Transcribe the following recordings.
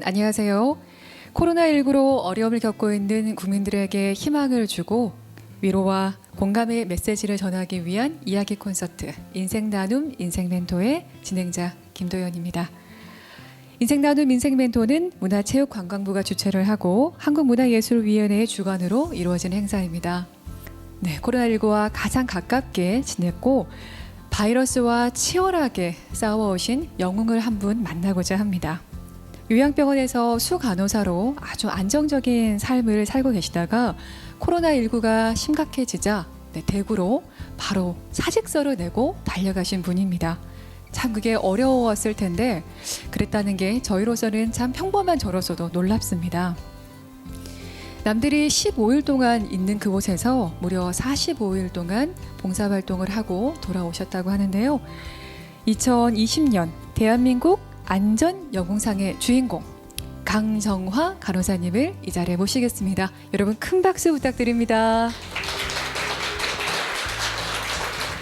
안녕하세요. 코로나19로 어려움을 겪고 있는 국민들에게 희망을 주고 위로와 공감의 메시지를 전하기 위한 이야기 콘서트 인생 나눔 인생 멘토의 진행자 김도연입니다. 인생 나눔 인생 멘토는 문화체육관광부가 주최를 하고 한국문화예술위원회의 주관으로 이루어진 행사입니다. 네, 코로나19와 가장 가깝게 지냈고 바이러스와 치열하게 싸워오신 영웅을 한 분 만나고자 합니다. 요양병원에서 수간호사로 아주 안정적인 삶을 살고 계시다가 코로나19가 심각해지자 대구로 바로 사직서를 내고 달려가신 분입니다. 참 그게 어려웠을 텐데 그랬다는 게 저희로서는 참 평범한 저로서도 놀랍습니다. 남들이 15일 동안 있는 그곳에서 무려 45일 동안 봉사활동을 하고 돌아오셨다고 하는데요. 2020년 대한민국 안전여공상의 주인공 강정화 간호사님을 이 자리에 모시겠습니다. 여러분 큰 박수 부탁드립니다.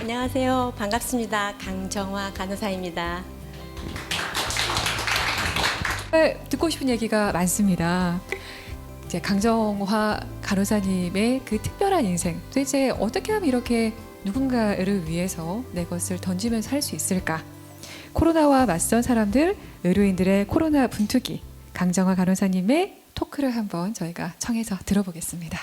안녕하세요. 반갑습니다. 강정화 간호사입니다. 듣고 싶은 얘기가 많습니다. 이제 강정화 간호사님의 그 특별한 인생, 도대체 어떻게 하면 이렇게 누군가를 위해서 내 것을 던지면서 할 수 있을까? 코로나와 맞선 사람들, 의료인들의 코로나 분투기, 강정화 간호사님의 토크를 한번 저희가 청해서 들어보겠습니다.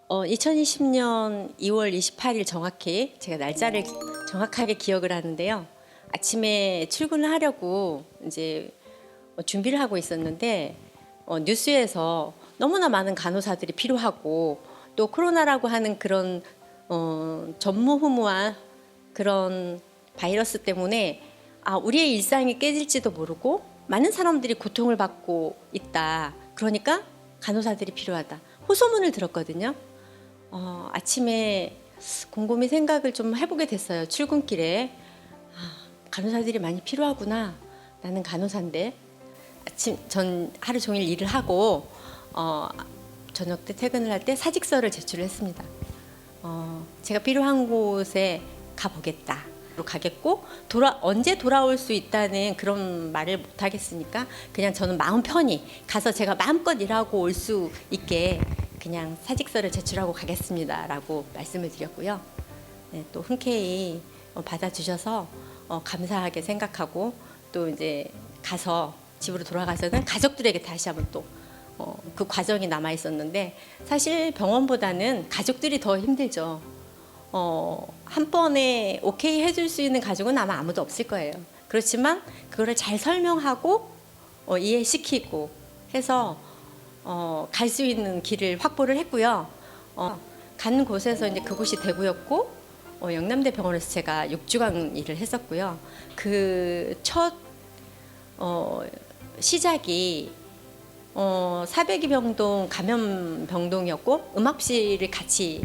2020년 2월 28일 정확히 제가 날짜를 정확하게 기억을 하는데요. 아침에 출근을 하려고 이제 준비를 하고 있었는데 뉴스에서 너무나 많은 간호사들이 필요하고 또 코로나라고 하는 그런 전무후무한 그런 바이러스 때문에 우리의 일상이 깨질지도 모르고 많은 사람들이 고통을 받고 있다. 그러니까 간호사들이 필요하다. 호소문을 들었거든요. 아침에 곰곰이 생각을 좀 해보게 됐어요. 출근길에 간호사들이 많이 필요하구나. 나는 간호사인데 전 하루 종일 일을 하고 저녁 때 퇴근을 할 때 사직서를 제출했습니다. 제가 필요한 곳에 가보겠다. 가겠고 언제 돌아올 수 있다는 그런 말을 못 하겠으니까 그냥 저는 마음 편히 가서 제가 마음껏 일하고 올 수 있게 그냥 사직서를 제출하고 가겠습니다 라고 말씀을 드렸고요. 네, 또 흔쾌히 받아주셔서 감사하게 생각하고 또 이제 가서 집으로 돌아가서는 가족들에게 다시 한번 또 그 과정이 남아 있었는데 사실 병원보다는 가족들이 더 힘들죠. 한 번에 오케이 해줄 수 있는 가족은 아마 아무도 없을 거예요. 그렇지만 그거를 잘 설명하고 이해시키고 해서 갈 수 있는 길을 확보를 했고요. 간 곳에서 이제 그곳이 대구였고 영남대 병원에서 제가 6주간 일을 했었고요. 그 첫 시작이 사백이병동 감염병동이었고 음압실을 같이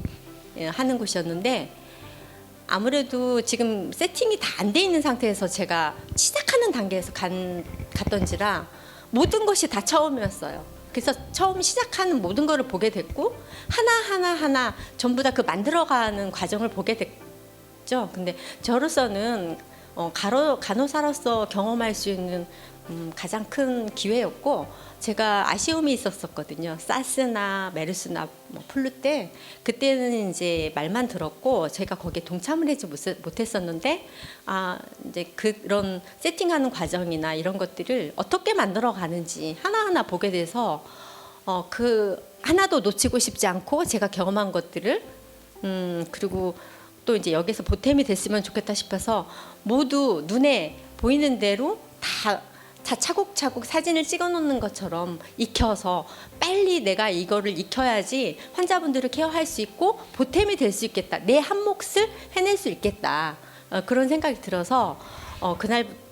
하는 곳이었는데 아무래도 지금 세팅이 다 안 돼 있는 상태에서 제가 시작하는 단계에서 갔던지라 모든 것이 다 처음이었어요. 그래서 처음 시작하는 모든 거를 보게 됐고 하나 전부 다 그 만들어가는 과정을 보게 됐죠. 근데 저로서는 간호사로서 경험할 수 있는 가장 큰 기회였고 제가 아쉬움이 있었거든요. 사스나 메르스나 플루 때 그때는 이제 말만 들었고 제가 거기에 동참을 하지 못했었는데 이제 그런 세팅하는 과정이나 이런 것들을 어떻게 만들어 가는지 하나하나 보게 돼서 그 하나도 놓치고 싶지 않고 제가 경험한 것들을 그리고 또 이제 여기서 보탬이 됐으면 좋겠다 싶어서 모두 눈에 보이는 대로 다 차곡차곡 사진을 찍어 놓는 것처럼 익혀서 빨리 내가 이거를 익혀야지 환자분들을 케어할 수 있고 보탬이 될 수 있겠다. 내 한 몫을 해낼 수 있겠다. 그런 생각이 들어서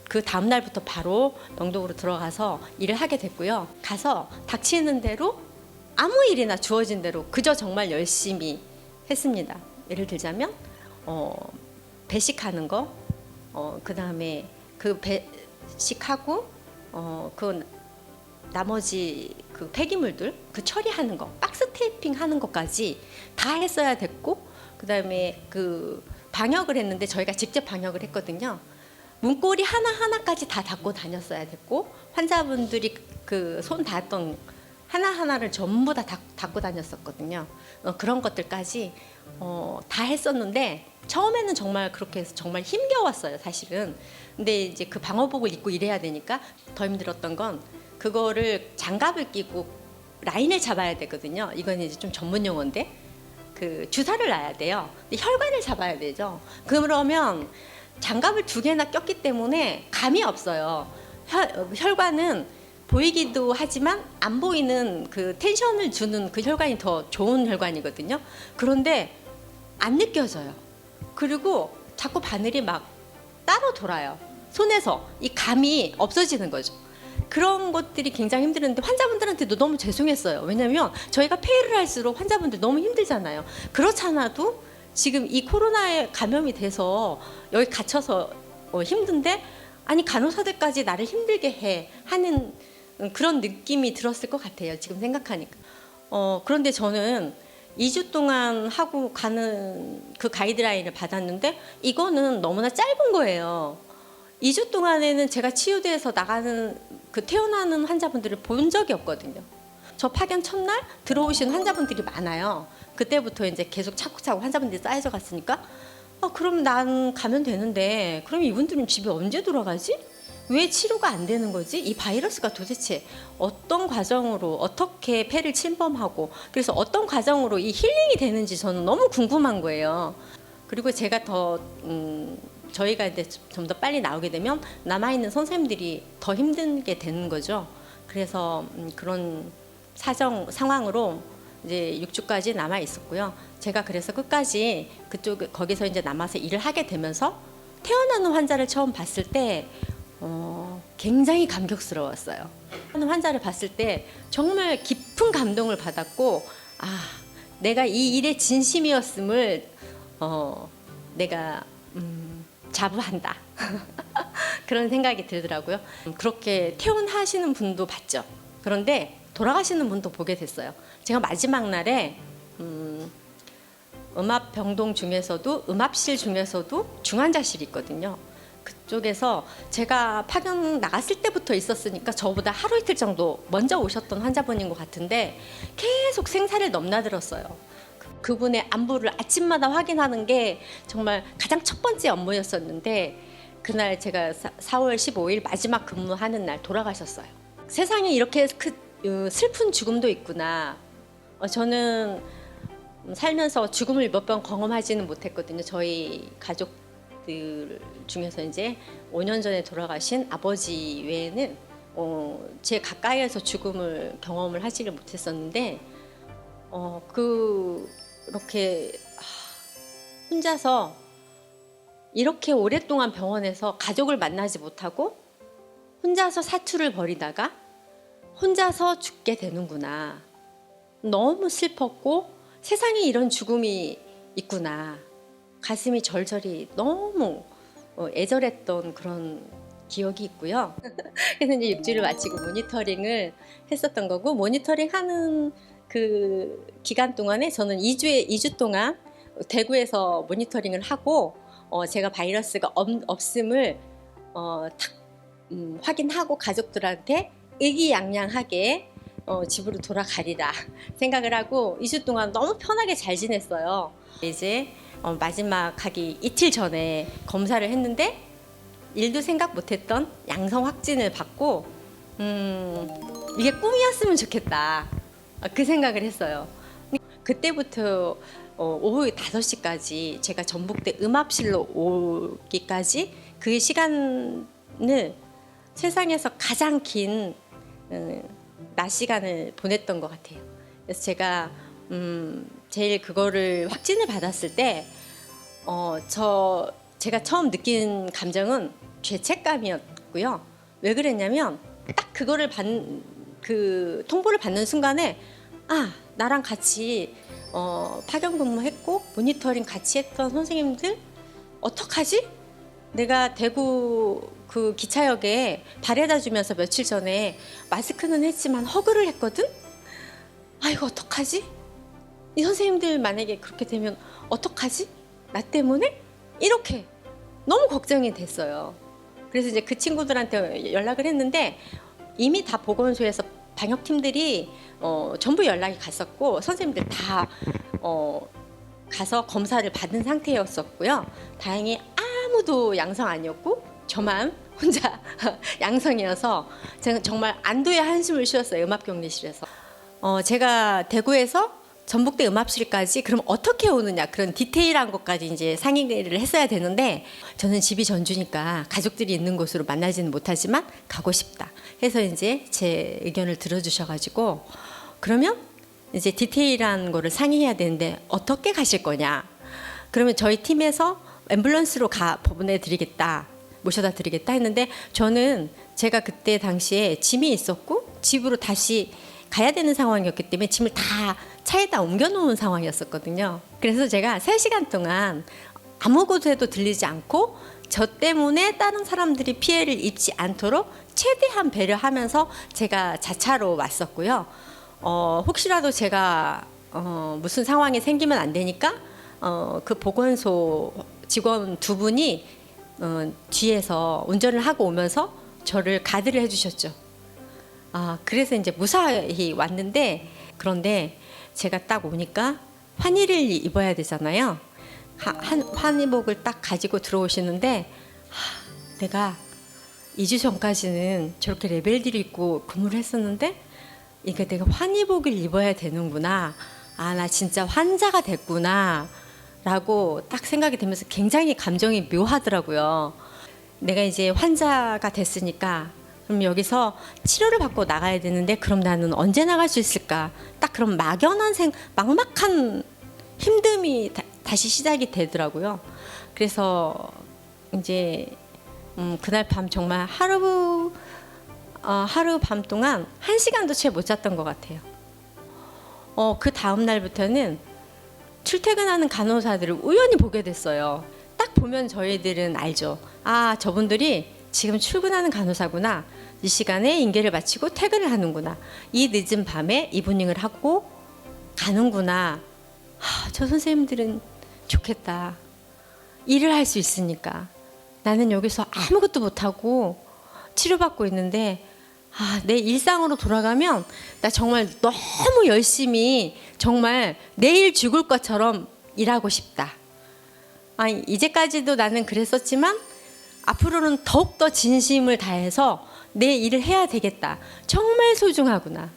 그 다음 날부터 바로 병동으로 들어가서 일을 하게 됐고요. 가서 닥치는 대로 아무 일이나 주어진 대로 그저 정말 열심히 했습니다. 예를 들자면 배식하는 거, 그 다음에 그 배식하고 그 나머지 그 폐기물들 그 처리하는 거, 박스 테이핑 하는 것까지 다 했어야 됐고 그다음에 그 방역을 했는데 저희가 직접 방역을 했거든요. 문고리 하나하나까지 다 닦고 다녔어야 됐고 환자분들이 그 손 닿았던 하나하나를 전부 다 닦고 다녔었거든요. 그런 것들까지 다 했었는데 처음에는 정말 그렇게 해서 정말 힘겨웠어요, 사실은. 근데 이제 그 방호복을 입고 일해야 되니까 더 힘들었던 건 그거를 장갑을 끼고 라인을 잡아야 되거든요. 이건 이제 좀 전문 용어인데 그 주사를 놔야 돼요. 근데 혈관을 잡아야 되죠. 그러면 장갑을 2개나 꼈기 때문에 감이 없어요. 혈관은 보이기도 하지만 안 보이는 그 텐션을 주는 그 혈관이 더 좋은 혈관이거든요. 그런데 안 느껴져요. 그리고 자꾸 바늘이 막 따로 돌아요. 손에서 이 감이 없어지는 거죠. 그런 것들이 굉장히 힘들었는데 환자분들한테도 너무 죄송했어요. 왜냐하면 저희가 폐를 할수록 환자분들 너무 힘들잖아요. 그렇잖아도 지금 이 코로나에 감염이 돼서 여기 갇혀서 힘든데 아니 간호사들까지 나를 힘들게 해 하는 그런 느낌이 들었을 것 같아요. 지금 생각하니까. 그런데 저는 2주 동안 하고 가는 그 가이드라인을 받았는데 이거는 너무나 짧은 거예요. 2주 동안에는 제가 치유돼서 나가는 그 퇴원하는 환자분들을 본 적이 없거든요. 저 파견 첫날 들어오신 환자분들이 많아요. 그때부터 이제 계속 차곡차곡 환자분들이 쌓여져 갔으니까 그럼 난 가면 되는데 그럼 이분들은 집에 언제 돌아가지? 왜 치료가 안 되는 거지? 이 바이러스가 도대체 어떤 과정으로 어떻게 폐를 침범하고 그래서 어떤 과정으로 이 힐링이 되는지 저는 너무 궁금한 거예요. 그리고 제가 더 저희가 이제 좀 더 빨리 나오게 되면 남아있는 선생님들이 더 힘들게 되는 거죠. 그래서 그런 상황으로 이제 6주까지 남아 있었고요. 제가 그래서 끝까지 거기서 이제 남아서 일을 하게 되면서 태어나는 환자를 처음 봤을 때 굉장히 감격스러웠어요. 하는 환자를 봤을 때 정말 깊은 감동을 받았고 내가 이 일의 진심이었음을 내가 자부한다. 그런 생각이 들더라고요. 그렇게 퇴원하시는 분도 봤죠. 그런데 돌아가시는 분도 보게 됐어요. 제가 마지막 날에 음압병동 중에서도 음압실 중에서도 중환자실이 있거든요. 그쪽에서 제가 파견 나갔을 때부터 있었으니까 저보다 하루 이틀 정도 먼저 오셨던 환자분인 것 같은데 계속 생사를 넘나들었어요. 그분의 안부를 아침마다 확인하는 게 정말 가장 첫 번째 업무였었는데 그날 제가 4월 15일 마지막 근무하는 날 돌아가셨어요. 세상에 이렇게 슬픈 죽음도 있구나. 저는 살면서 죽음을 몇 번 경험하지는 못했거든요. 저희 가족들 중에서 이제 5년 전에 돌아가신 아버지 외에는 제 가까이에서 죽음을 경험을 하지를 못했었는데 그렇게 혼자서 이렇게 오랫동안 병원에서 가족을 만나지 못하고 혼자서 사투를 벌이다가 혼자서 죽게 되는구나. 너무 슬펐고 세상에 이런 죽음이 있구나. 가슴이 절절히 너무 애절했던 그런 기억이 있고요. 그래서 이제 6주를 마치고 모니터링을 했었던 거고 모니터링 하는 그 기간 동안에 저는 2주 동안 대구에서 모니터링을 하고 제가 바이러스가 없음을 확인하고 가족들한테 의기양양하게 집으로 돌아가리라 생각을 하고 2주 동안 너무 편하게 잘 지냈어요. 이제 마지막 가기 이틀 전에 검사를 했는데 일도 생각 못했던 양성 확진을 받고 이게 꿈이었으면 좋겠다 그 생각을 했어요. 그때부터 오후 5시까지 제가 전북대 음압실로 오기까지 그 시간을 세상에서 가장 긴 낮 시간을 보냈던 것 같아요. 그래서 제가 제일 그거를 확진을 받았을 때 제가 처음 느낀 감정은 죄책감이었고요. 왜 그랬냐면 딱 그거를 그 통보를 받는 순간에 나랑 같이 파견 근무했고 모니터링 같이 했던 선생님들 어떡하지? 내가 대구 그 기차역에 발에다 주면서 며칠 전에 마스크는 했지만 허그를 했거든? 이거 어떡하지? 이 선생님들 만약에 그렇게 되면 어떡하지? 나 때문에? 이렇게 너무 걱정이 됐어요. 그래서 이제 그 친구들한테 연락을 했는데 이미 다 보건소에서 방역팀들이 전부 연락이 갔었고 선생님들 다 가서 검사를 받은 상태였었고요. 다행히 아무도 양성 아니었고 저만 혼자 양성이어서 제가 정말 안도의 한숨을 쉬었어요. 음압격리실에서. 제가 대구에서 전북대 음압실까지 그럼 어떻게 오느냐 그런 디테일한 것까지 이제 상의를 했어야 되는데 저는 집이 전주니까 가족들이 있는 곳으로 만나지는 못하지만 가고 싶다 해서 이제 제 의견을 들어주셔가지고 그러면 이제 디테일한 거를 상의해야 되는데 어떻게 가실 거냐 그러면 저희 팀에서 앰뷸런스로 보내드리겠다 모셔다 드리겠다 했는데 저는 제가 그때 당시에 짐이 있었고 집으로 다시 가야 되는 상황이었기 때문에 짐을 다 차에다 옮겨놓은 상황이었었거든요. 그래서 제가 3시간 동안 아무 곳에도 들리지 않고 저 때문에 다른 사람들이 피해를 입지 않도록 최대한 배려하면서 제가 자차로 왔었고요. 혹시라도 제가 무슨 상황이 생기면 안 되니까 그 보건소 직원 2분이 뒤에서 운전을 하고 오면서 저를 가드를 해주셨죠. 그래서 이제 무사히 왔는데 그런데 제가 딱 오니까 환의를 입어야 되잖아요. 환의복을 딱 가지고 들어오시는데 내가 2주 전까지는 저렇게 레벨들이 입고 근무를 했었는데 이게 내가 환의복을 입어야 되는구나. 나 진짜 환자가 됐구나. 라고 딱 생각이 되면서 굉장히 감정이 묘하더라고요. 내가 이제 환자가 됐으니까 그럼 여기서 치료를 받고 나가야 되는데 그럼 나는 언제 나갈 수 있을까? 딱 그런 막막한 힘듦이 다시 시작이 되더라고요. 그래서 이제 그날 밤 정말 하루 밤 동안 1시간도 채 못 잤던 것 같아요. 그 다음 날부터는 출퇴근하는 간호사들을 우연히 보게 됐어요. 딱 보면 저희들은 알죠. 저분들이 지금 출근하는 간호사구나. 이 시간에 인계를 마치고 퇴근을 하는구나. 이 늦은 밤에 이브닝을 하고 가는구나. 저 선생님들은 좋겠다. 일을 할 수 있으니까. 나는 여기서 아무것도 못하고 치료받고 있는데 내 일상으로 돌아가면 나 정말 너무 열심히 정말 내일 죽을 것처럼 일하고 싶다. 이제까지도 나는 그랬었지만 앞으로는 더욱더 진심을 다해서 내 일을 해야 되겠다. 정말 소중하구나.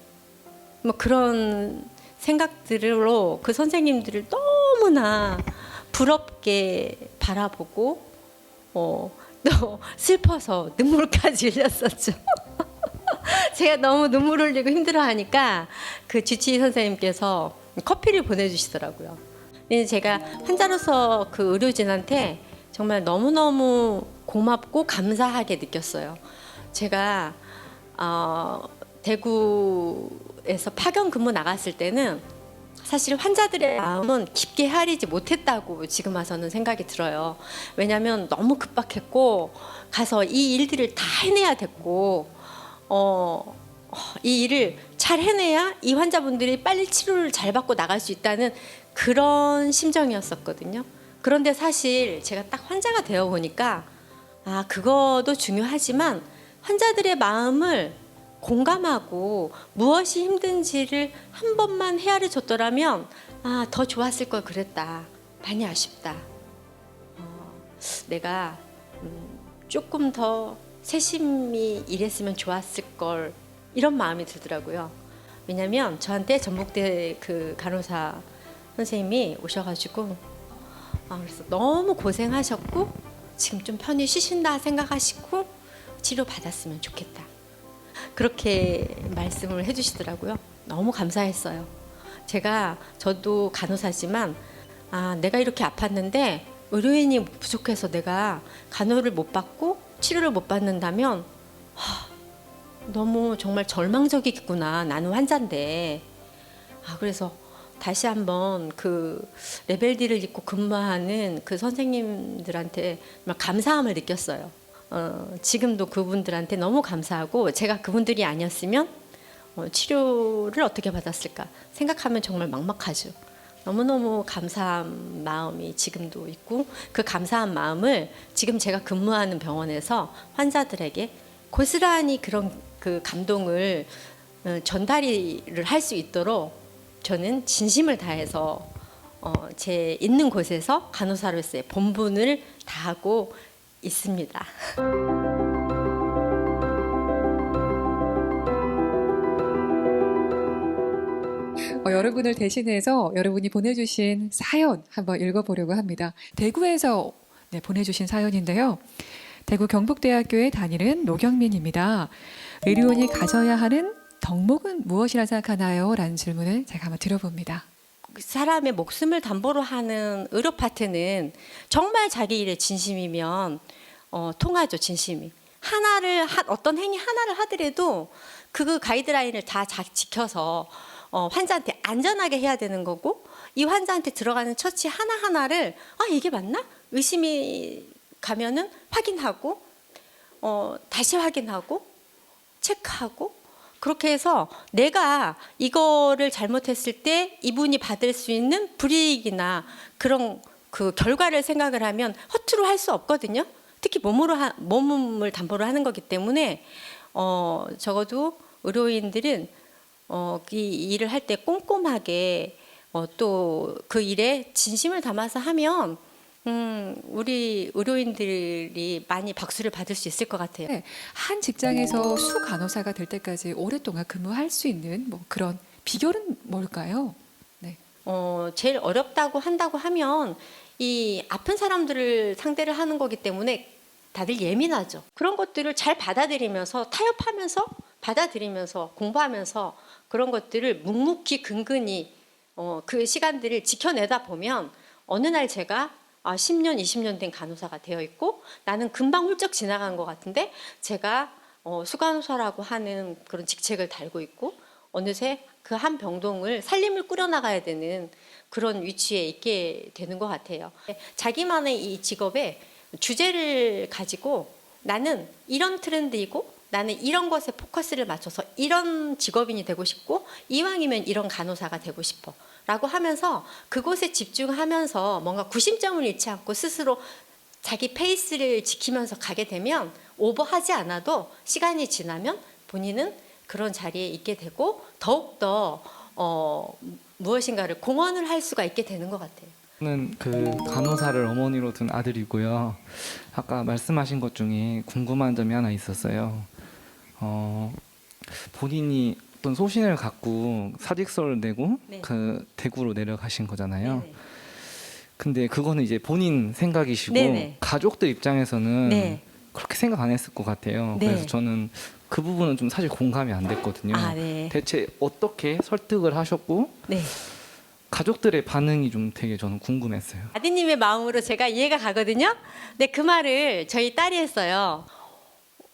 뭐 그런 생각들로 그 선생님들을 너무나 부럽게 바라보고 또 슬퍼서 눈물까지 흘렸었죠. 제가 너무 눈물 흘리고 힘들어하니까 그 주치의 선생님께서 커피를 보내주시더라고요. 근데 제가 환자로서 그 의료진한테 정말 너무너무 고맙고 감사하게 느꼈어요. 제가 대구에서 파견 근무 나갔을 때는 사실 환자들의 마음은 깊게 헤아리지 못했다고 지금 와서는 생각이 들어요. 왜냐하면 너무 급박했고 가서 이 일들을 다 해내야 됐고 이 일을 잘 해내야 이 환자분들이 빨리 치료를 잘 받고 나갈 수 있다는 그런 심정이었었거든요. 그런데 사실 제가 딱 환자가 되어 보니까 그거도 중요하지만 환자들의 마음을 공감하고 무엇이 힘든지를 한 번만 헤아려 줬더라면 더 좋았을 걸 그랬다. 많이 아쉽다. 내가 조금 더 세심히 일했으면 좋았을 걸 이런 마음이 들더라고요. 왜냐하면 저한테 전북대 그 간호사 선생님이 오셔가지고 그래서 너무 고생하셨고 지금 좀 편히 쉬신다 생각하시고 치료 받았으면 좋겠다. 그렇게 말씀을 해주시더라고요. 너무 감사했어요. 저도 간호사지만 내가 이렇게 아팠는데 의료인이 부족해서 내가 간호를 못 받고 치료를 못 받는다면 너무 정말 절망적이겠구나. 나는 환자인데. 그래서 다시 한번 그 레벨 D를 입고 근무하는 그 선생님들한테 정말 감사함을 느꼈어요. 지금도 그분들한테 너무 감사하고 제가 그분들이 아니었으면 치료를 어떻게 받았을까 생각하면 정말 막막하죠. 너무너무 감사한 마음이 지금도 있고 그 감사한 마음을 지금 제가 근무하는 병원에서 환자들에게 고스란히 그런 그 감동을 전달을 할 수 있도록 저는 진심을 다해서 제 있는 곳에서 간호사로서의 본분을 다하고 있습니다. 여러분을 대신해서 여러분이 보내주신 사연 한번 읽어보려고 합니다. 대구에서 보내주신 사연인데요. 대구 경북대학교에 다니는 노경민입니다. 의료인이 가져야 하는 덕목은 무엇이라 생각하나요? 라는 질문을 제가 한번 드려봅니다. 사람의 목숨을 담보로 하는 의료 파트는 정말 자기 일에 진심이면 통하죠, 진심이. 어떤 행위 하나를 하더라도 그 가이드라인을 다 지켜서 환자한테 안전하게 해야 되는 거고, 이 환자한테 들어가는 처치 하나하나를 이게 맞나? 의심이 가면은 확인하고 다시 확인하고 체크하고, 그렇게 해서 내가 이거를 잘못했을 때 이분이 받을 수 있는 불이익이나 그런 그 결과를 생각을 하면 허투루 할 수 없거든요. 특히 몸을 담보로 하는 거기 때문에 적어도 의료인들은 이 일을 할 때 꼼꼼하게 또 그 일에 진심을 담아서 하면 우리 의료인들이 많이 박수를 받을 수 있을 것 같아요. 네, 한 직장에서 수 간호사가 될 때까지 오랫동안 근무할 수 있는 그런 비결은 뭘까요? 네. 제일 어렵다고 한다고 하면 이 아픈 사람들을 상대를 하는 거기 때문에 다들 예민하죠. 그런 것들을 잘 받아들이면서 타협하면서 받아들이면서 공부하면서 그런 것들을 묵묵히 근근히 그 시간들을 지켜내다 보면 어느 날 제가 10년, 20년 된 간호사가 되어 있고 나는 금방 훌쩍 지나간 것 같은데 제가 수간호사라고 하는 그런 직책을 달고 있고 어느새 그 한 병동을 살림을 꾸려나가야 되는 그런 위치에 있게 되는 것 같아요. 자기만의 이 직업에 주제를 가지고 나는 이런 트렌드이고 나는 이런 것에 포커스를 맞춰서 이런 직업인이 되고 싶고 이왕이면 이런 간호사가 되고 싶어 라고 하면서 그곳에 집중하면서 뭔가 구심점을 잃지 않고 스스로 자기 페이스를 지키면서 가게 되면 오버하지 않아도 시간이 지나면 본인은 그런 자리에 있게 되고 더욱더 무엇인가를 공헌을 할 수가 있게 되는 것 같아요. 저는 그 간호사를 어머니로 둔 아들이고요. 아까 말씀하신 것 중에 궁금한 점이 하나 있었어요. 본인이 어떤 소신을 갖고 사직서를 내고 네. 그 대구로 내려가신 거잖아요. 네네. 근데 그거는 이제 본인 생각이시고 네네. 가족들 입장에서는 네. 그렇게 생각 안 했을 것 같아요. 네. 그래서 저는 그 부분은 좀 사실 공감이 안 됐거든요. 네. 대체 어떻게 설득을 하셨고 네. 가족들의 반응이 좀 되게 저는 궁금했어요. 아드님의 마음으로 제가 이해가 가거든요. 근데 그 말을 저희 딸이 했어요.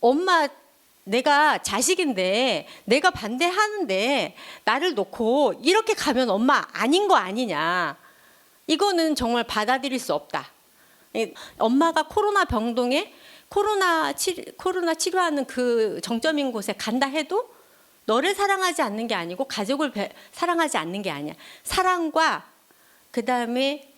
엄마, 내가 자식인데 내가 반대하는데 나를 놓고 이렇게 가면 엄마 아닌 거 아니냐. 이거는 받아들일 수 없다. 엄마가 코로나 병동에 코로나 치료하는 그 정점인 곳에 간다 해도 너를 사랑하지 않는 게 아니고 가족을 사랑하지 않는 게 아니야. 사랑과 그다음에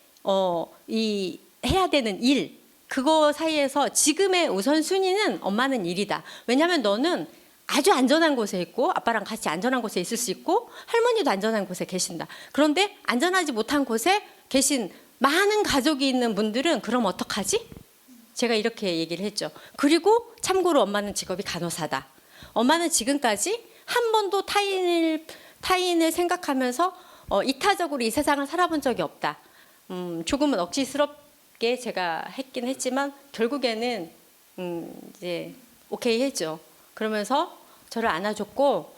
이 해야 되는 일, 그거 사이에서 지금의 우선순위는 엄마는 일이다. 왜냐하면 너는 아주 안전한 곳에 있고 아빠랑 같이 안전한 곳에 있을 수 있고 할머니도 안전한 곳에 계신다. 그런데 안전하지 못한 곳에 계신 많은 가족이 있는 분들은 그럼 어떡하지? 제가 이렇게 얘기를 했죠. 그리고 참고로 엄마는 직업이 간호사다. 엄마는 지금까지 한 번도 타인을 생각하면서 이타적으로 이 세상을 살아본 적이 없다. 조금은 억지스럽게 제가 했긴 했지만 결국에는 이제 오케이 했죠. 그러면서 저를 안아줬고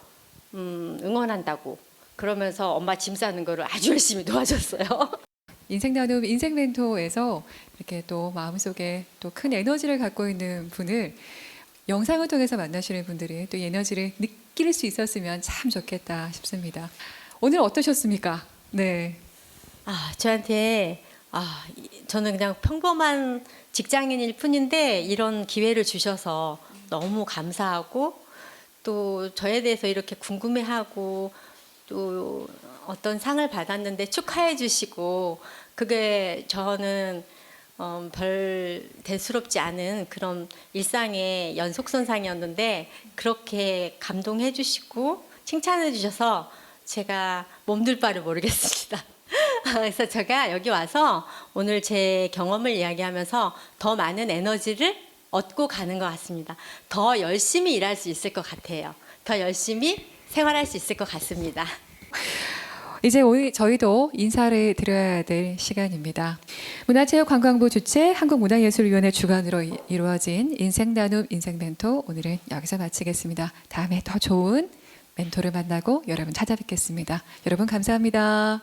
응원한다고 그러면서 엄마 짐 싸는 거를 아주 열심히 도와줬어요. 인생 나눔 인생 멘토에서 이렇게 또 마음속에 또 큰 에너지를 갖고 있는 분을 영상을 통해서 만나시는 분들이 또 이 에너지를 느낄 수 있었으면 참 좋겠다 싶습니다. 오늘 어떠셨습니까? 네. 저한테 저는 그냥 평범한 직장인일 뿐인데 이런 기회를 주셔서 너무 감사하고 또 저에 대해서 이렇게 궁금해하고 또 어떤 상을 받았는데 축하해 주시고 그게 저는 별 대수롭지 않은 그런 일상의 연속선상이었는데 그렇게 감동해 주시고 칭찬해 주셔서 제가 몸둘 바를 모르겠습니다. 그래서 제가 여기 와서 오늘 제 경험을 이야기하면서 더 많은 에너지를 얻고 가는 것 같습니다. 더 열심히 일할 수 있을 것 같아요. 더 열심히 생활할 수 있을 것 같습니다. 이제 저희도 인사를 드려야 될 시간입니다. 문화체육관광부 주최 한국문화예술위원회 주관으로 이루어진 인생나눔 인생멘토 오늘은 여기서 마치겠습니다. 다음에 더 좋은 멘토를 만나고 여러분 찾아뵙겠습니다. 여러분 감사합니다.